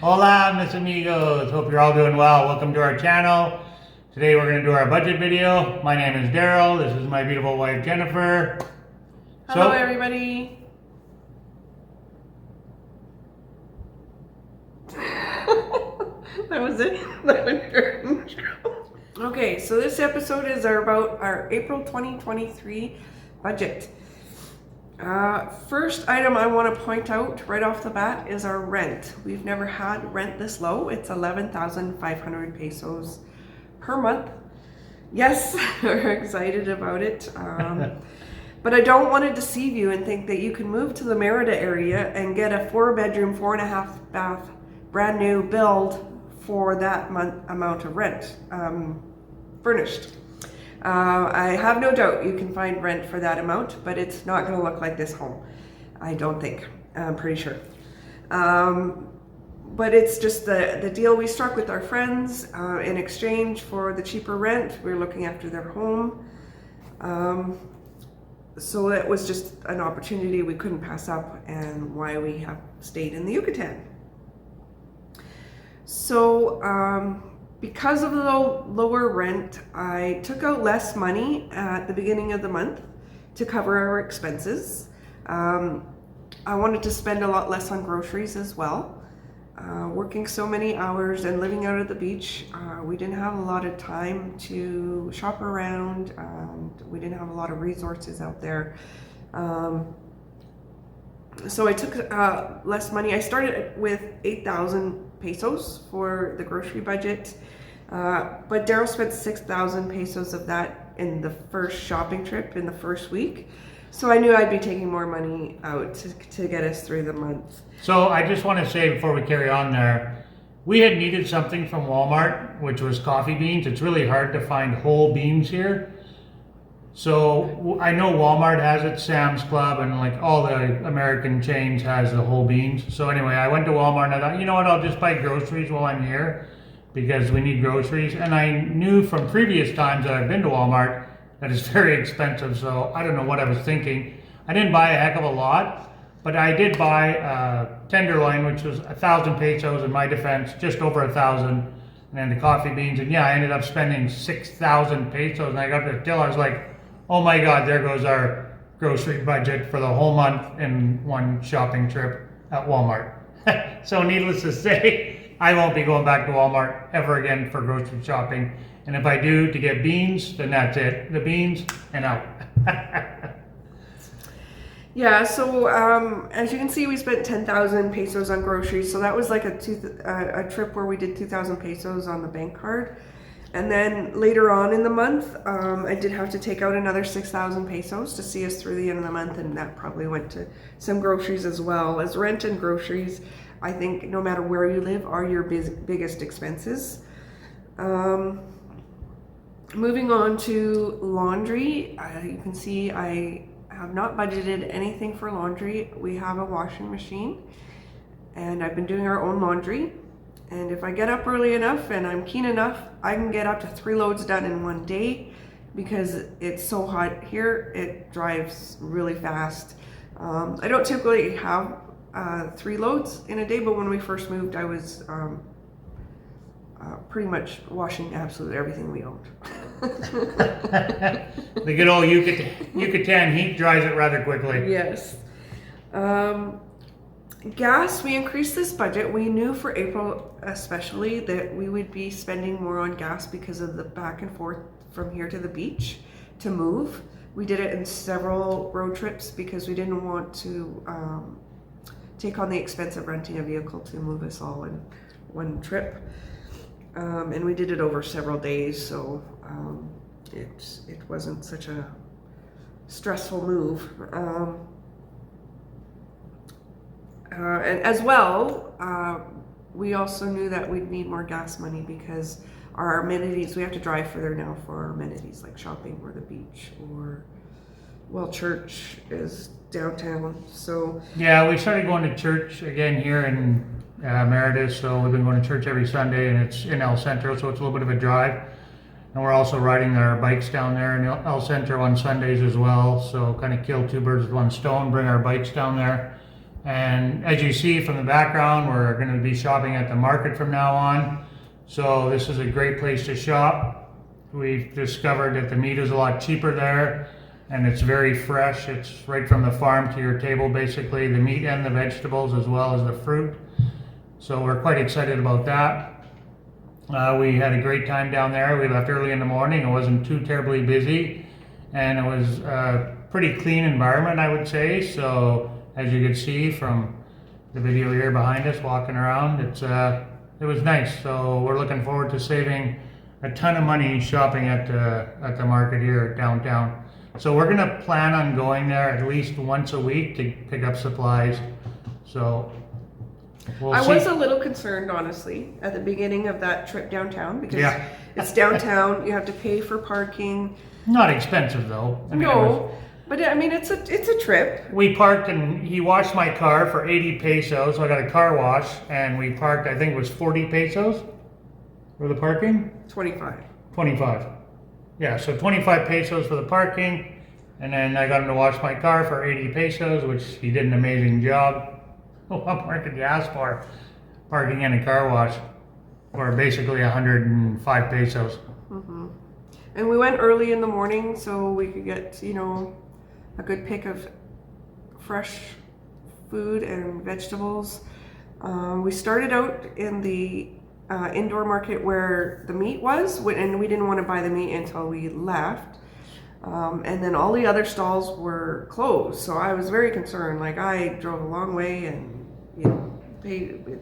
Hola, mis amigos. Hope you're all doing well. Welcome to our channel. Today we're going to do our budget video. My name is Daryl. This is my beautiful wife, Jennifer. Hello, everybody. That was it. That was your intro. Okay, so this episode is about our April 2023 budget. First item I want to point out right off the bat is our rent. We've never had rent this low. It's 11,500 pesos per month. Yes, we're excited about it. But I don't want to deceive you and think that you can move to the Merida area and get a 4-bedroom, 4.5 bath, brand new build for that amount of rent, furnished. I have no doubt you can find rent for that amount, but it's not going to look like this home. I don't think. I'm pretty sure. But it's just the deal we struck with our friends in exchange for the cheaper rent. We're looking after their home. So it was just an opportunity we couldn't pass up, and why we have stayed in the Yucatan. So because of the lower rent, I took out less money at the beginning of the month to cover our expenses. I wanted to spend a lot less on groceries as well. Working so many hours and living out at the beach, we didn't have a lot of time to shop around. We didn't have a lot of resources out there. So I took less money. I started with 8,000 pesos for the grocery budget, but Daryl spent 6,000 pesos of that in the first shopping trip in the first week. So I knew I'd be taking more money out to get us through the month. So I just want to say before we carry on there, we had needed something from Walmart, which was coffee beans. It's really hard to find whole beans here. So I know Walmart has it, Sam's Club, and like all the American chains has the whole beans. So anyway, I went to Walmart and I thought, you know what, I'll just buy groceries while I'm here because we need groceries. And I knew from previous times that I've been to Walmart that it's very expensive. So I don't know what I was thinking. I didn't buy a heck of a lot, but I did buy tenderloin, which was 1,000 pesos in my defense, just over 1,000. And then the coffee beans. And yeah, I ended up spending 6,000 pesos. And I got to the till, I was like, oh my God, there goes our grocery budget for the whole month in one shopping trip at Walmart. So needless to say, I won't be going back to Walmart ever again for grocery shopping. And if I do to get beans, then that's it. The beans and out. Yeah, so as you can see, we spent 10,000 pesos on groceries. So that was like a trip where we did 2,000 pesos on the bank card. And then later on in the month, I did have to take out another 6,000 pesos to see us through the end of the month, and that probably went to some groceries as well. As rent and groceries, I think no matter where you live, are your biggest expenses. Moving on to laundry, you can see I have not budgeted anything for laundry. We have a washing machine, and I've been doing our own laundry. And if I get up early enough and I'm keen enough, I can get up to 3 loads done in one day because it's so hot here. It dries really fast. I don't typically have 3 loads in a day, but when we first moved, I was pretty much washing absolutely everything we owned. The good old Yucatan heat dries it rather quickly. Yes. Gas, we increased this budget. We knew for April especially that we would be spending more on gas because of the back and forth from here to the beach to move. We did it in several road trips because we didn't want to take on the expense of renting a vehicle to move us all in one trip. And we did it over several days, so it wasn't such a stressful move. And as well, we also knew that we'd need more gas money because our amenities, we have to drive further now for our amenities like shopping or the beach or, well, church is downtown. So yeah, we started going to church again here in Merida, so we've been going to church every Sunday, and it's in El Centro, so it's a little bit of a drive. And we're also riding our bikes down there in El Centro on Sundays as well, so kind of kill 2 birds with 1 stone, bring our bikes down there. And as you see from the background, we're going to be shopping at the market from now on. So this is a great place to shop. We've discovered that the meat is a lot cheaper there, and it's very fresh. It's right from the farm to your table, basically, the meat and the vegetables as well as the fruit. So we're quite excited about that. We had a great time down there. We left early in the morning. It wasn't too terribly busy, and it was a pretty clean environment, I would say. So as you can see from the video here behind us walking around, it was nice. So we're looking forward to saving a ton of money shopping at the market here downtown. So we're gonna plan on going there at least once a week to pick up supplies. So we'll I see. was a little concerned, honestly, at the beginning of that trip downtown because Yeah. it's downtown. You have to pay for parking. Not expensive though. I mean, it was- No, but I mean it's a trip. we parked and he washed my car for 80 pesos. So I got a car wash and we parked, I think it was 40 pesos for the parking. 25. 25. Yeah, so 25 pesos for the parking. And then I got him to wash my car for 80 pesos, which he did an amazing job. What more could you ask for? Parking and a car wash for basically 105 pesos. And we went early in the morning so we could get, a good pick of fresh food and vegetables. We started out in the indoor market where the meat was, and we didn't want to buy the meat until we left. And then all the other stalls were closed, so I was very concerned. Like, I drove a long way and paid.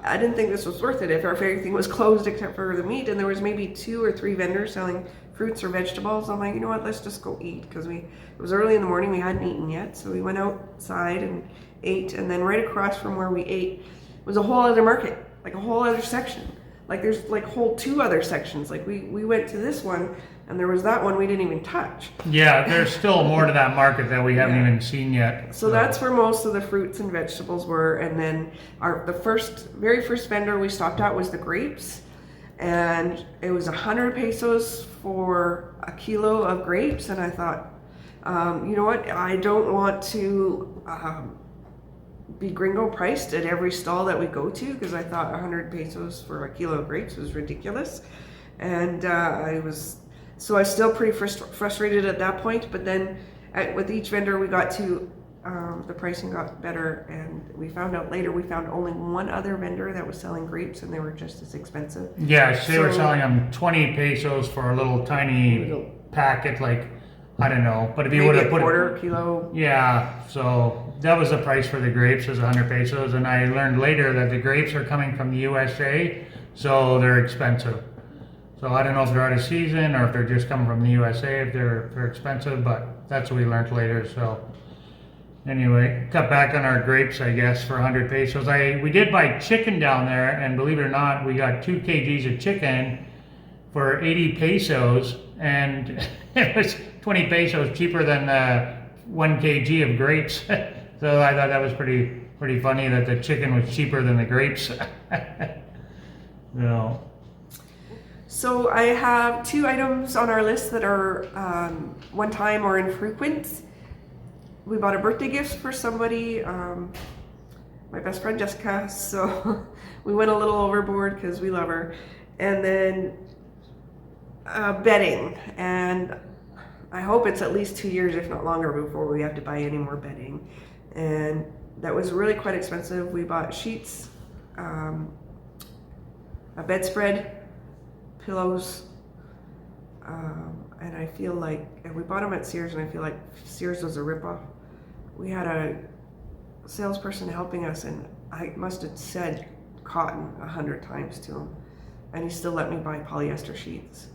I didn't think this was worth it if everything was closed except for the meat, and there was maybe 2 or 3 vendors selling fruits or vegetables. I'm like, you know what, let's just go eat, because it was early in the morning, we hadn't eaten yet, so we went outside and ate. And then right across from where we ate was a whole other market, like a whole other section. Like there's like whole 2 other sections. Like we went to this one and there was that one we didn't even touch. Yeah, there's still more to that market that we haven't even seen yet. So that's where most of the fruits and vegetables were. And then the very first vendor we stopped at was the grapes, and it was 100 pesos for a kilo of grapes. And I thought, you know what, I don't want to be Gringo priced at every stall that we go to, because I thought 100 pesos for a kilo of grapes was ridiculous. And I was still pretty frustrated at that point. But then with each vendor we got to, the pricing got better, and we found out later we found only one other vendor that was selling grapes, and they were just as expensive. Yeah, they were selling them 20 pesos for a little tiny packet, like, I don't know, but if you would have put quarter kilo. Yeah, so that was the price for the grapes, is 100 pesos, and I learned later that the grapes are coming from the USA, so they're expensive. So I don't know if they're out of season or if they're just coming from the USA, if they're expensive, but that's what we learned later. So anyway, cut back on our grapes, I guess, for 100 pesos. We did buy chicken down there, and believe it or not, we got 2 kgs of chicken for 80 pesos, and it was 20 pesos cheaper than 1 kg of grapes. So I thought that was pretty funny that the chicken was cheaper than the grapes. So I have 2 items on our list that are one time or infrequent. We bought a birthday gift for somebody, my best friend Jessica, so we went a little overboard because we love her. And then bedding, and I hope it's at least 2 years, if not longer, before we have to buy any more bedding. And that was really quite expensive. We bought sheets, a bedspread, pillows, and I feel like, and we bought them at Sears, and I feel like Sears was a ripoff. We had a salesperson helping us, and I must have said cotton 100 times to him, and he still let me buy polyester sheets.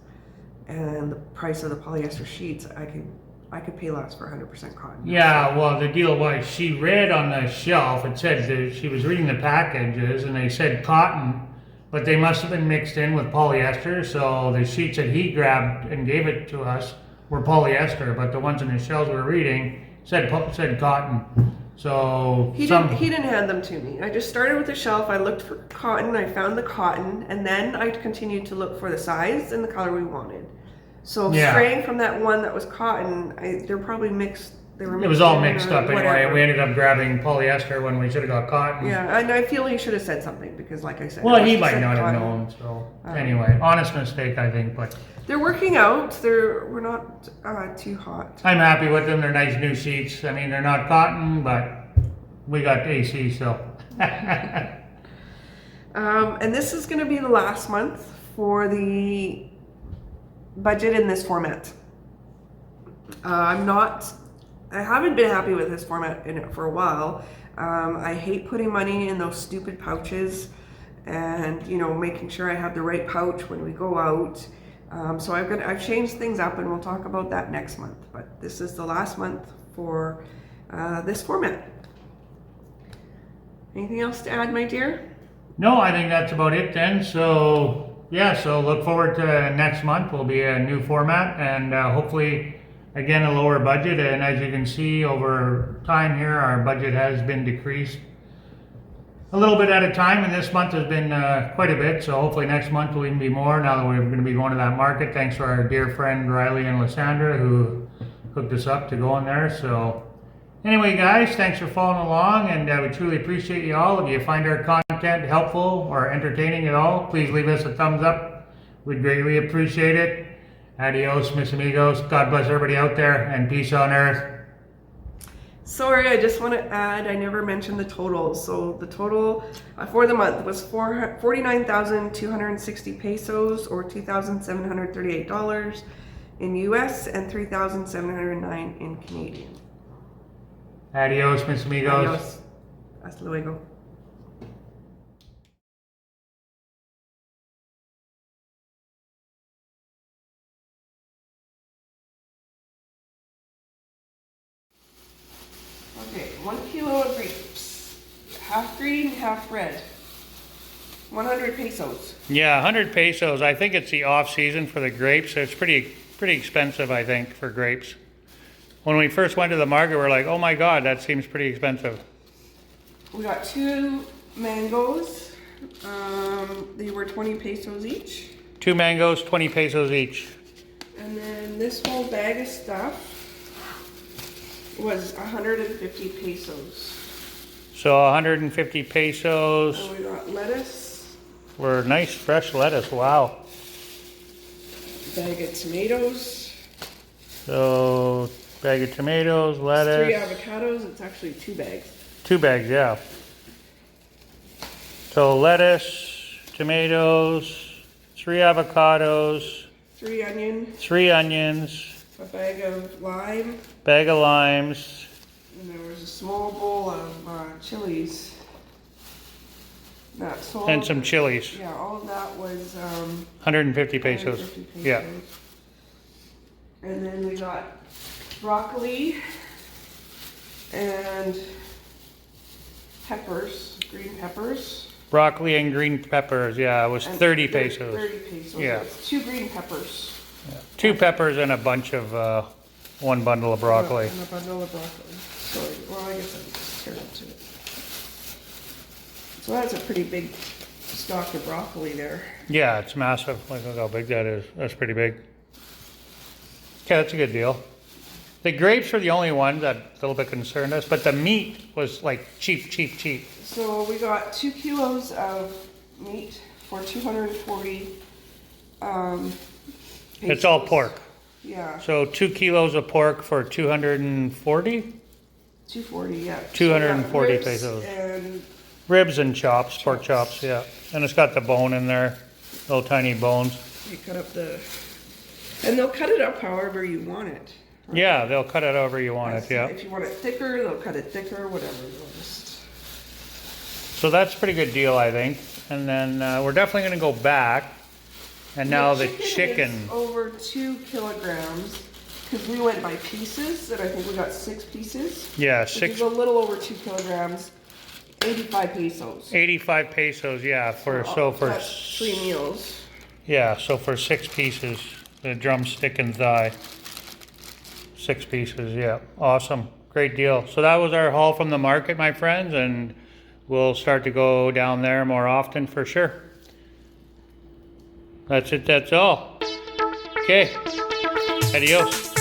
And the price of the polyester sheets, I could pay less for 100% cotton. Yeah, well, the deal was, she read on the shelf, it said that she was reading the packages, and they said cotton, but they must have been mixed in with polyester. So the sheets that he grabbed and gave it to us were polyester, but the ones in the shelves we were reading said cotton. So he didn't hand them to me. I just started with the shelf. I looked for cotton. I found the cotton, and then I continued to look for the size and the color we wanted. So straying from that one that was cotton, they're probably mixed. they were It was all mixed mixed in or up anyway. whatever. We ended up grabbing polyester when we should have got cotton. Yeah, and I feel he should have said something because, like I said, Well, he unless might said not have cotton- known. So anyway, honest mistake, I think. But They're working out. We're not too hot. I'm happy with them. They're nice new seats. I mean, they're not cotton, but we got AC, so. And this is going to be the last month for the budget in this format. I haven't been happy with this format in it for a while. I hate putting money in those stupid pouches and, making sure I have the right pouch when we go out. So I've changed things up, and we'll talk about that next month. But this is the last month for this format. Anything else to add, my dear? No, I think that's about it then. So yeah, so look forward to next month. Will be a new format, and hopefully, again, a lower budget. And as you can see over time here, our budget has been decreased a little bit at a time, and this month has been quite a bit. So hopefully next month will even be more. Now that we're going to be going to that market, thanks to our dear friend Riley and Lysandra who hooked us up to go in there. So anyway, guys, thanks for following along, and we truly appreciate you all. If you find our content helpful or entertaining at all, please leave us a thumbs up. We'd greatly appreciate it. Adios, mis amigos. God bless everybody out there, and peace on earth. Sorry, I just want to add, I never mentioned the total. So the total for the month was 49,260 pesos, or $2,738 in US, and 3,709 in Canadian. Adios, mis amigos. Adios. Hasta luego. Okay, 1 kilo of grapes. Half green, half red. 100 pesos. Yeah, 100 pesos. I think it's the off season for the grapes. So it's pretty expensive, I think, for grapes. When we first went to the market, we were like, oh my God, that seems pretty expensive. We got 2 mangoes. They were 20 pesos each. 2 mangoes, 20 pesos each. And then this whole bag of stuff was 150 pesos. So 150 pesos. And we got lettuce. Were nice fresh lettuce. Wow. Bag of tomatoes. So bag of tomatoes, lettuce. 3 avocados. It's actually 2 bags. 2 bags, yeah. So lettuce, tomatoes, 3 avocados, 3 onion. 3 onions, A bag of lime. bag of limes, And there was a small bowl of chilies. That's all. and some chilies. Yeah, all of that was 150 pesos. 150 pesos. Yeah. And then we got broccoli and peppers, green peppers. Broccoli and green peppers, yeah, it was And 30 pesos. 30 pesos. Yeah. It's 2 green peppers. 2 peppers and a bunch of, 1 bundle of broccoli. And a bundle of broccoli. Sorry, well, I guess I just tear into it. So that's a pretty big stock of broccoli there. Yeah, it's massive. Look how big that is. That's pretty big. Okay, that's a good deal. The grapes are the only one that a little bit concerned us, but the meat was like cheap. So we got 2 kilos of meat for 240 It's all pesos. pork. Yeah, So 2 kilos of pork for 240? 240, yeah. 240 So we got ribs pesos. And Ribs and chops, pork chops, yeah. And it's got the bone in there, little tiny bones. you cut up and they'll cut it up however you want it. Yeah, they'll cut it however you want it, yeah. If you want it thicker, they'll cut it thicker, whatever. They'll just... So that's a pretty good deal, I think. And then we're definitely going to go back. And now the chicken. Is over 2 kilograms, because we went by pieces, and I think we got 6 pieces. Yeah, Which is a little over 2 kilograms, 85 pesos. 85 pesos, yeah, That's 3 meals. Yeah, so for 6 pieces, the drumstick and thigh. 6 pieces, yeah. Awesome. Great deal. So that was our haul from the market, my friends, and we'll start to go down there more often for sure. That's it, that's all. Okay. Adios.